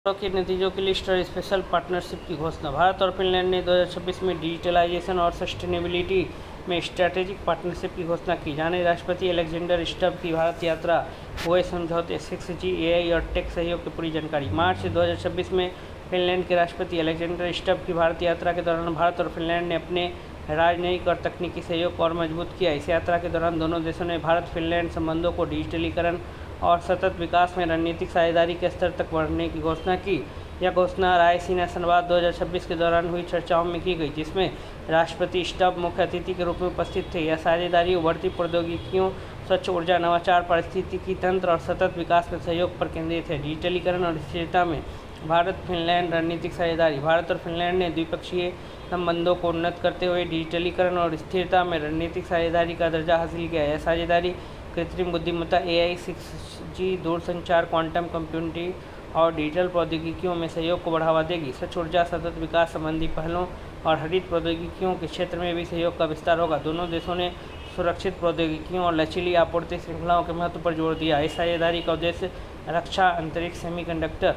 के नतीजों की लिस्ट और स्पेशल पार्टनरशिप की घोषणा। भारत और फिनलैंड ने 2026 में डिजिटलाइजेशन और सस्टेनेबिलिटी में स्ट्रैटेजिक पार्टनरशिप की घोषणा की। जाने राष्ट्रपति अलेक्जेंडर स्टब की भारत यात्रा, हुए समझौते, 6G, AI और टेक सहयोग की पूरी जानकारी। मार्च 2026 में फिनलैंड के राष्ट्रपति अलेक्जेंडर स्टब की भारत यात्रा के दौरान भारत और फिनलैंड ने अपने राजनयिक और तकनीकी सहयोग को और मजबूत किया। इस यात्रा के दौरान दोनों देशों ने भारत फिनलैंड संबंधों को डिजिटलीकरण और सतत विकास में रणनीतिक साझेदारी के स्तर तक बढ़ने की घोषणा की। यह घोषणा रायसीना संवाद 2026 के दौरान हुई चर्चाओं में की गई, जिसमें राष्ट्रपति स्टब मुख्य अतिथि के रूप में उपस्थित थे। यह साझेदारी उभरती प्रौद्योगिकियों, स्वच्छ ऊर्जा, नवाचार, पारिस्थितिकी तंत्र और सतत विकास में सहयोग पर केंद्रित है। डिजिटलीकरण और स्थिरता में भारत फिनलैंड रणनीतिक साझेदारी। भारत और फिनलैंड ने द्विपक्षीय संबंधों को उन्नत करते हुए डिजिटलीकरण और स्थिरता में रणनीतिक साझेदारी का दर्जा हासिल किया। यह साझेदारी कृत्रिम बुद्धिमत्ता, AI, 6G, दूरसंचार, क्वांटम कंप्यूटिंग और डिजिटल प्रौद्योगिकियों में सहयोग को बढ़ावा देगी। स्वच्छ ऊर्जा, सतत विकास संबंधी पहलों और हरित प्रौद्योगिकियों के क्षेत्र में भी सहयोग का विस्तार होगा। दोनों देशों ने सुरक्षित प्रौद्योगिकियों और लचीली आपूर्ति श्रृंखलाओं के महत्व पर जोर दिया। इस साझेदारी का उद्देश्य रक्षा, अंतरिक्ष, सेमीकंडक्टर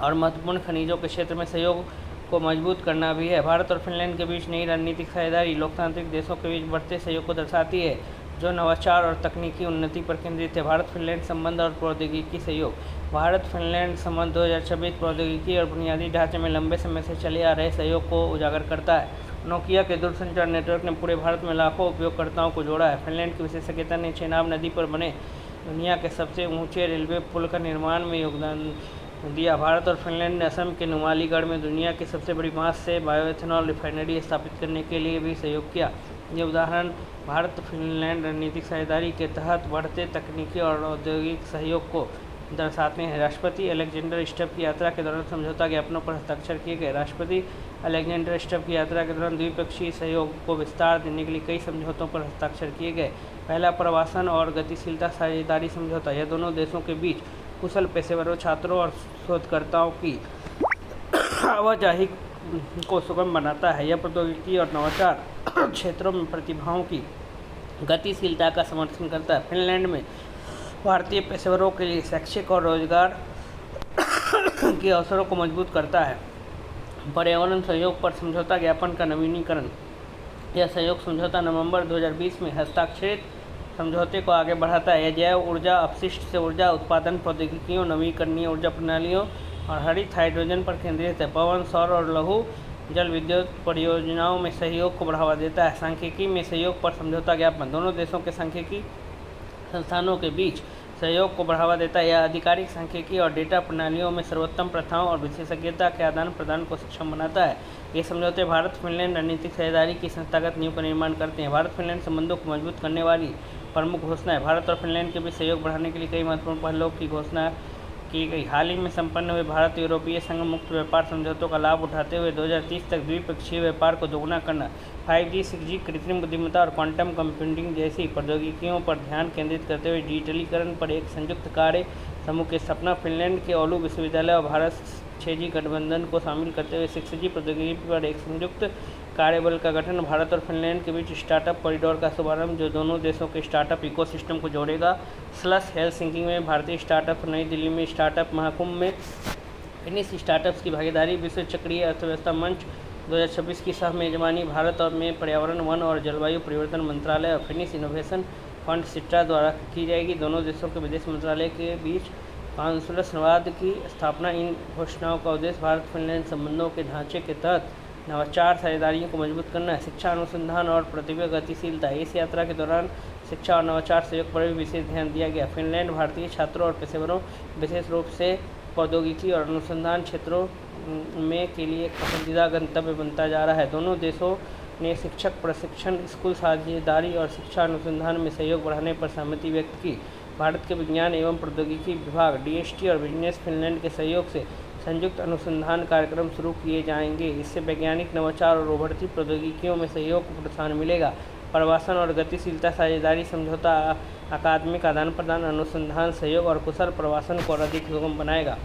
और महत्वपूर्ण खनिजों के क्षेत्र में सहयोग को मजबूत करना भी है। भारत और फिनलैंड के बीच नई रणनीतिक साझेदारी लोकतांत्रिक देशों के बीच बढ़ते सहयोग को दर्शाती है, जो नवाचार और तकनीकी उन्नति पर केंद्रित है। भारत फिनलैंड संबंध और प्रौद्योगिकी सहयोग। भारत फिनलैंड संबंध 2026 प्रौद्योगिकी और बुनियादी ढांचे में लंबे समय से चले आ रहे सहयोग को उजागर करता है। नोकिया के दूरसंचार नेटवर्क ने पूरे भारत में लाखों उपयोगकर्ताओं को जोड़ा है। फिनलैंड की विशेषज्ञता ने चेनाब नदी पर बने दुनिया के सबसे ऊंचे रेलवे पुल का निर्माण में योगदान दिया। भारत और फिनलैंड ने असम के नुमालीगढ़ में दुनिया की सबसे बड़ी बांस से बायोएथेनॉल रिफाइनरी स्थापित करने के लिए भी सहयोग किया। ये उदाहरण भारत फिनलैंड रणनीतिक साझेदारी के तहत बढ़ते तकनीकी और औद्योगिक सहयोग को दर्शाते हैं। राष्ट्रपति अलेक्जेंडर स्टब की यात्रा के दौरान समझौता ज्ञापनों पर हस्ताक्षर किए गए। राष्ट्रपति अलेक्जेंडर स्टब की यात्रा के दौरान द्विपक्षीय सहयोग को विस्तार देने के लिए कई समझौतों पर हस्ताक्षर किए गए। पहला प्रवासन और गतिशीलता साझेदारी समझौता। यह दोनों देशों के बीच कुशल पेशेवरों, छात्रों और शोधकर्ताओं की आवाजाही को सुगम बनाता है। यह प्रौद्योगिकी और नवाचार क्षेत्रों में प्रतिभाओं की गतिशीलता का समर्थन करता है। फिनलैंड में भारतीय पेशेवरों के लिए शैक्षिक और रोजगार के अवसरों को मजबूत करता है। पर्यावरण सहयोग पर समझौता ज्ञापन का नवीनीकरण। यह सहयोग समझौता नवंबर 2020 में हस्ताक्षरित समझौते को आगे बढ़ाता है। यह जैव ऊर्जा, अपशिष्ट से ऊर्जा उत्पादन प्रौद्योगिकियों, नवीकरणीय ऊर्जा प्रणालियों और हरित हाइड्रोजन पर केंद्रित है। पवन, सौर और लघु जल विद्युत परियोजनाओं में सहयोग को बढ़ावा देता है। सांख्यिकी में सहयोग पर समझौता ज्ञापन दोनों देशों के सांख्यिकी संस्थानों के बीच सहयोग को बढ़ावा देता है। यह आधिकारिक सांख्यिकी और डेटा प्रणालियों में सर्वोत्तम प्रथाओं और विशेषज्ञता के आदान प्रदान को सक्षम बनाता है। ये समझौते भारत फिनलैंड रणनीतिक साझेदारी की संस्थागत नींव का निर्माण करते हैं। भारत फिनलैंड संबंधों को मजबूत करने वाली प्रमुख घोषणाएं। भारत और फिनलैंड के बीच सहयोग बढ़ाने के लिए कई महत्वपूर्ण पहलों की घोषणा की गई। हाल ही में संपन्न हुए भारत यूरोपीय संघ मुक्त व्यापार समझौतों का लाभ उठाते हुए 2030 तक द्विपक्षीय व्यापार को दोगुना करना, 5G, 6G, कृत्रिम बुद्धिमत्ता और क्वांटम कंप्यूटिंग जैसी प्रौद्योगिकियों पर ध्यान केंद्रित करते हुए डिजिटलीकरण पर एक संयुक्त कार्य समूह की स्थापना, फिनलैंड के ओलू विश्वविद्यालय और भारत 6G गठबंधन को शामिल करते हुए 6G प्रौद्योगिकी पर एक संयुक्त कार्यबल का गठन, भारत और फिनलैंड के बीच स्टार्टअप कॉरिडोर का शुभारंभ जो दोनों देशों के स्टार्टअप इकोसिस्टम को जोड़ेगा, स्लस हेलसिंकी में भारतीय स्टार्टअप, नई दिल्ली में स्टार्टअप महाकुंभ में फिनिश स्टार्टअप्स की भागीदारी, विश्व चक्रीय अर्थव्यवस्था मंच 2026 की सह मेजबानी, भारत और में पर्यावरण, वन और जलवायु परिवर्तन मंत्रालय और फिनिश इनोवेशन फंड सिट्रा द्वारा की जाएगी। दोनों देशों के विदेश मंत्रालय के बीच काउंसुलर संवाद की स्थापना। इन घोषणाओं का उद्देश्य भारत फिनलैंड संबंधों के ढांचे के तहत नवाचार साझेदारियों को मजबूत करना है। शिक्षा, अनुसंधान और प्रतिभा गतिशीलता। इस यात्रा के दौरान शिक्षा और नवाचार सहयोग पर भी विशेष ध्यान दिया गया। फिनलैंड भारतीय छात्रों और पेशेवरों, विशेष रूप से प्रौद्योगिकी और अनुसंधान क्षेत्रों में के लिए एक पसंदीदा गंतव्य बनता जा रहा है। दोनों देशों ने शिक्षक प्रशिक्षण, स्कूल साझेदारी और शिक्षा अनुसंधान में सहयोग बढ़ाने पर सहमति व्यक्त की। भारत के विज्ञान एवं प्रौद्योगिकी विभाग DST और बिजनेस फिनलैंड के सहयोग से संयुक्त अनुसंधान कार्यक्रम शुरू किए जाएंगे। इससे वैज्ञानिक नवाचार और उभरती प्रौद्योगिकियों में सहयोग को प्रोत्साहन मिलेगा। प्रवासन और गतिशीलता साझेदारी समझौता अकादमिक आदान प्रदान, अनुसंधान सहयोग और कुशल प्रवासन को और अधिक सुगम बनाएगा।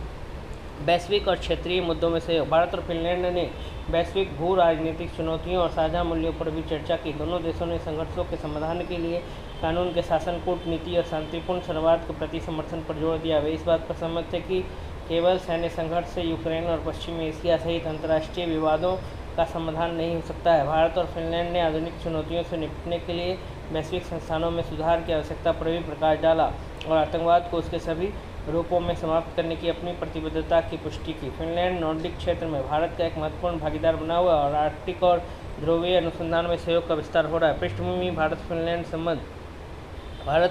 वैश्विक और क्षेत्रीय मुद्दों में सहयोग। भारत और फिनलैंड ने वैश्विक भू राजनीतिक चुनौतियों और साझा मूल्यों पर भी चर्चा की। दोनों देशों ने संघर्षों के समाधान के लिए कानून के शासन, कूटनीति और शांतिपूर्ण संवाद के प्रति समर्थन पर जोर दिया। वे इस बात पर सहमत थे कि केवल सैन्य संघर्ष से यूक्रेन और पश्चिमी एशिया सहित अंतर्राष्ट्रीय विवादों का समाधान नहीं हो सकता है। भारत और फिनलैंड ने आधुनिक चुनौतियों से निपटने के लिए वैश्विक संस्थानों में सुधार की आवश्यकता पर भी प्रकाश डाला और आतंकवाद को उसके सभी रूपों में समाप्त करने की अपनी प्रतिबद्धता की पुष्टि की। फिनलैंड नॉर्डिक क्षेत्र में भारत का एक महत्वपूर्ण भागीदार बना हुआ और आर्कटिक और ध्रुवीय अनुसंधान में सहयोग का विस्तार हो रहा है। पृष्ठभूमि भारत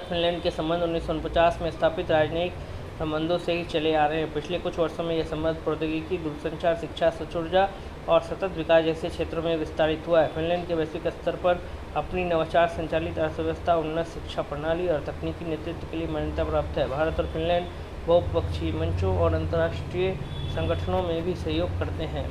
फिनलैंड के संबंध 1949 में स्थापित राजनयिक संबंधों से ही चले आ रहे हैं। पिछले कुछ वर्षों में यह संबंध प्रौद्योगिकी, दूरसंचार, शिक्षा, स्वच्छ ऊर्जा और सतत विकास जैसे क्षेत्रों में विस्तारित हुआ है। फिनलैंड के वैश्विक स्तर पर अपनी नवाचार संचालित अर्थव्यवस्था, उन्नत शिक्षा प्रणाली और तकनीकी नेतृत्व के लिए मान्यता प्राप्त है। भारत और फिनलैंड बहुपक्षीय मंचों और अंतर्राष्ट्रीय संगठनों में भी सहयोग करते हैं।